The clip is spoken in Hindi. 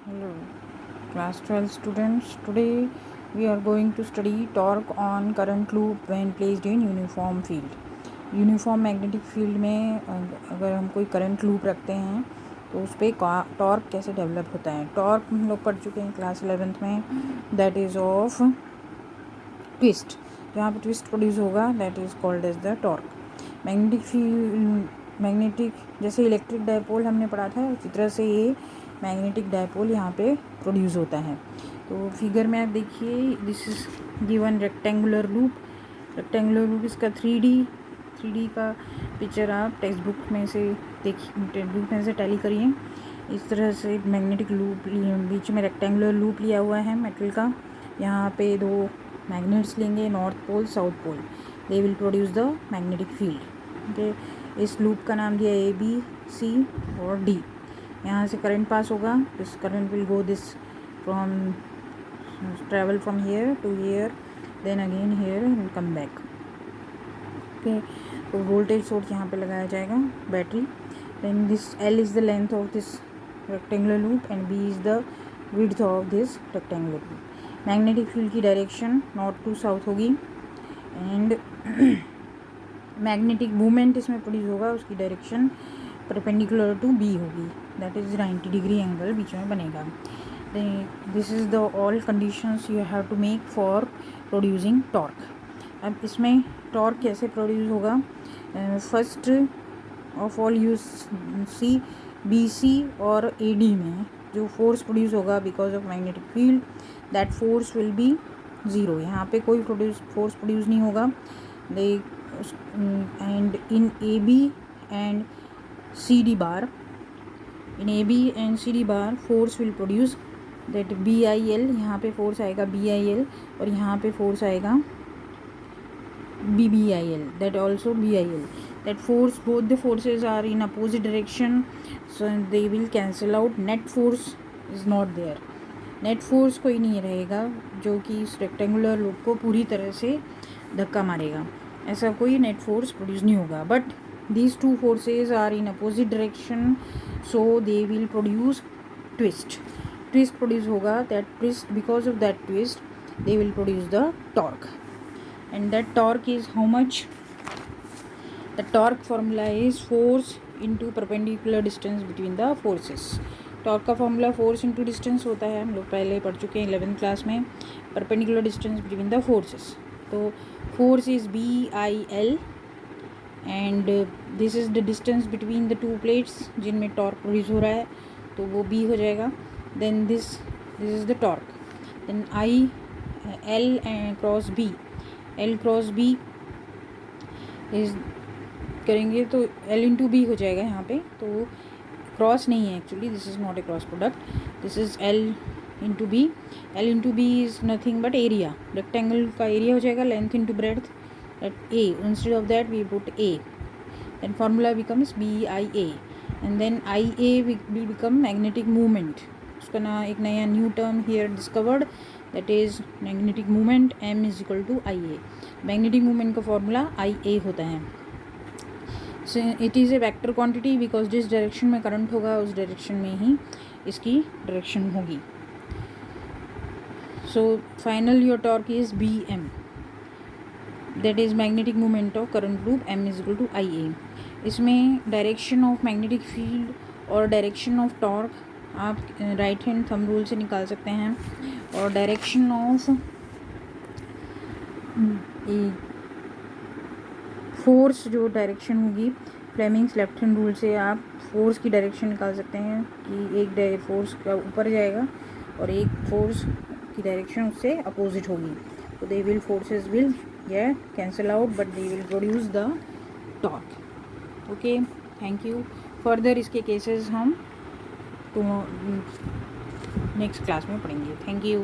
Hello, class 12 students. Today we are going to study torque on current loop when placed in uniform field. Uniform magnetic field में अगर हम कोई करंट लूप रखते हैं तो उस पर टॉर्क कैसे डेवलप होता है. टॉर्क हम लोग पढ़ चुके हैं क्लास 11th में. That is of twist. जहाँ पे ट्विस्ट प्रोड्यूस होगा that is called as the torque. Magnetic field, magnetic जैसे इलेक्ट्रिक डायपोल हमने पढ़ा था उसी तरह से ये मैग्नेटिक डायपोल यहाँ पे प्रोड्यूस होता है. तो फिगर में आप देखिए, this is given rectangular loop. Rectangular loop इसका 3D का पिक्चर आप टेक्स्ट बुक में से देखिए, टेक्स्ट बुक में से टैली करिए. इस तरह से मैग्नेटिक लूप, बीच में रेक्टेंगुलर लूप लिया हुआ है मेटल का. यहाँ पे दो मैग्नेट्स लेंगे, north pole south pole. They will produce the magnetic field. Okay, इस लूप का नाम दिया ABC और D. यहाँ से करंट पास होगा. This current will go this from travel from here to here, then again here and come back. Okay, तो वोल्टेज सोर्स यहाँ पे लगाया जाएगा, battery. Then this L is the length of this rectangular loop and B is the width of this rectangular loop. Magnetic field की डायरेक्शन नॉर्थ टू साउथ होगी एंड मैग्नेटिक मूवमेंट इसमें प्रोड्यूस होगा, उसकी डायरेक्शन परपेंडिकुलर टू B होगी. दैट इज़ 90 डिग्री एंगल बीच में बनेगा. This is the all conditions you have to make for producing torque. अब इसमें टॉर्क कैसे प्रोड्यूस होगा? First of all you see BC और AD में जो फोर्स प्रोड्यूस होगा because of magnetic field, that force will be zero. यहाँ पे कोई फोर्स प्रोड्यूस नहीं होगा. They and in AB and CD bar, in AB and CD bar force will produce that BIL. यहाँ पे फोर्स आएगा BIL और यहाँ पे फोर्स आएगा BBIL, that also BIL. That force, both the forces are in opposite direction, so they will cancel out. Net force is not there. Net force कोई नहीं रहेगा जो कि इस रेक्टेंगुलर लूप को पूरी तरह से धक्का मारेगा. ऐसा कोई नेट फोर्स प्रोड्यूस नहीं होगा. But these two forces are in opposite direction, so they will produce twist. Twist produce होगा. That twist, because of that twist they will produce the torque. And that torque is how much? The torque formula is force into perpendicular distance between the forces. Torque का फॉर्मूला फोर्स इंटू डिस्टेंस होता है, हम लोग पहले पढ़ चुके हैं 11th क्लास में. Perpendicular distance between the forces. तो force is BIL and this is the distance between the two plates जिनमें टॉर्क प्रोड्यूस हो रहा है, तो वो B हो जाएगा. Then this is the torque. Then L cross B, L cross B is करेंगे तो L इंटू B हो जाएगा. यहाँ पे तो क्रॉस नहीं है actually, this is not a cross product. This is L into B. L into B is nothing but area. Rectangle का एरिया हो जाएगा, length into breadth, at A. Instead of that we put A. Then formula becomes BIA and then IA will become magnetic movement. उसका ना एक नया new term here discovered, that is magnetic moment. M is equal to IA. Magnetic movement का फॉर्मूला IA होता है. So it is a vector quantity because जिस डायरेक्शन में करंट होगा उस डायरेक्शन में ही इसकी डायरेक्शन होगी. So final your torque is BM, that is magnetic movement of current loop. M is equal to IA. इसमें डायरेक्शन ऑफ मैग्नेटिक फील्ड और डायरेक्शन ऑफ टॉर्क आप राइट हैंड थंब रूल से निकाल सकते हैं. और डायरेक्शन ऑफ फोर्स, जो डायरेक्शन होगी फ्लेमिंग्स लेफ्ट हैंड रूल से आप फोर्स की डायरेक्शन निकाल सकते हैं कि एक फोर्स का ऊपर जाएगा और एक फोर्स की डायरेक्शन उससे अपोजिट होगी. तो they will forces will get cancel out but they will produce the torque. Okay, thank you. Further इसके केसेस हम तो नेक्स्ट क्लास में पढ़ेंगे. Thank you.